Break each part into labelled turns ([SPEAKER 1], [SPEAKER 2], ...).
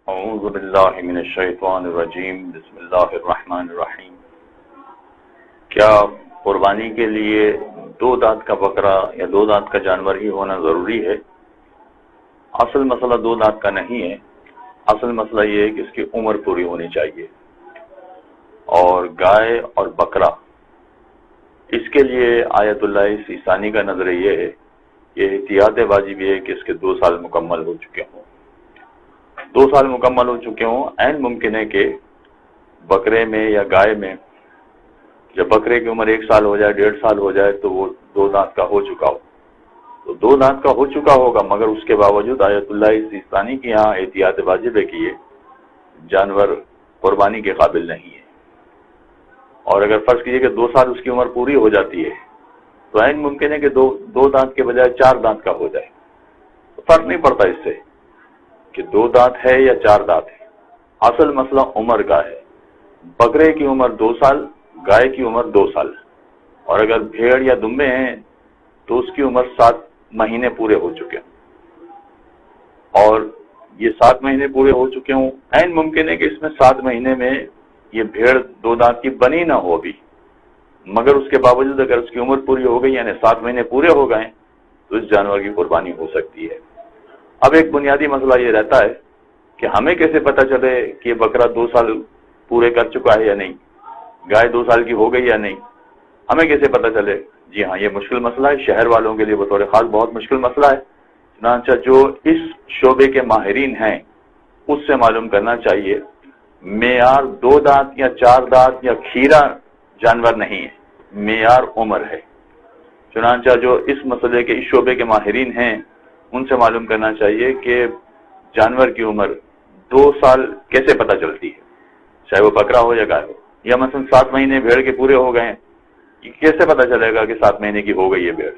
[SPEAKER 1] اعوذ باللہ من الشیطان الرجیم بسم اللہ الرحمن الرحیم۔ کیا قربانی کے لیے 2 دانت کا بکرا یا 2 دانت کا جانور ہی ہونا ضروری ہے؟ اصل مسئلہ 2 دانت کا نہیں ہے، اصل مسئلہ یہ ہے کہ اس کی عمر پوری ہونی چاہیے۔ اور گائے اور بکرا، اس کے لیے آیت اللہ سیستانی کا نظر یہ ہے کہ احتیاط واجب یہ ہے کہ اس کے 2 سال مکمل ہو چکے ہوں۔ 2 سال مکمل ہو چکے ہوں، عین ممکن ہے کہ بکرے میں یا گائے میں جب بکرے کی عمر 1 سال ہو جائے، 1.5 سال ہو جائے تو وہ 2 دانت کا ہو چکا ہو، تو 2 دانت کا ہو چکا ہوگا، مگر اس کے باوجود آیت اللہ سیستانی کی یہاں احتیاط واجب ہے کہ یہ جانور قربانی کے قابل نہیں ہے۔ اور اگر فرض کیجئے کہ 2 سال اس کی عمر پوری ہو جاتی ہے تو عین ممکن ہے کہ 2 دانت کے بجائے 4 دانت کا ہو جائے، تو فرق نہیں پڑتا اس سے کہ 2 دانت ہے یا 4 دانت ہے۔ اصل مسئلہ عمر کا ہے۔ بکرے کی عمر 2 سال، گائے کی عمر 2 سال، اور اگر بھیڑ یا دمبے ہیں تو اس کی عمر 7 مہینے پورے ہو چکے ہیں، اور یہ 7 مہینے پورے ہو چکے ہوں، عین ممکن ہے کہ اس میں 7 مہینے میں یہ بھیڑ 2 دانت کی بنی نہ ہو ابھی، مگر اس کے باوجود اگر اس کی عمر پوری ہو گئی، یعنی 7 مہینے پورے ہو گئے، تو اس جانور کی قربانی ہو سکتی ہے۔ اب ایک بنیادی مسئلہ یہ رہتا ہے کہ ہمیں کیسے پتہ چلے کہ بکرا 2 سال پورے کر چکا ہے یا نہیں، گائے 2 سال کی ہو گئی یا نہیں، ہمیں کیسے پتہ چلے؟ جی ہاں، یہ مشکل مسئلہ ہے، شہر والوں کے لیے بطور خاص بہت مشکل مسئلہ ہے۔ چنانچہ جو اس شعبے کے ماہرین ہیں اس سے معلوم کرنا چاہیے۔ معیار 2 دانت یا 4 دانت یا کھیرا جانور نہیں ہے، معیار عمر ہے۔ چنانچہ جو اس مسئلے کے اس شعبے کے ماہرین ہیں ان سے معلوم کرنا چاہیے کہ جانور کی عمر 2 سال کیسے پتہ چلتی ہے، چاہے وہ بکرا ہو یا گائے ہو، یا مثلا 7 مہینے بھیڑ کے پورے ہو گئے ہیں، یہ کیسے پتہ چلے گا کہ 7 مہینے کی ہو گئی ہے بھیڑ؟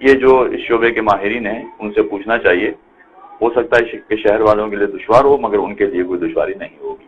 [SPEAKER 1] یہ جو اس شعبے کے ماہرین ہیں ان سے پوچھنا چاہیے۔ ہو سکتا ہے کہ شہر والوں کے لیے دشوار ہو، مگر ان کے لیے کوئی دشواری نہیں ہوگی۔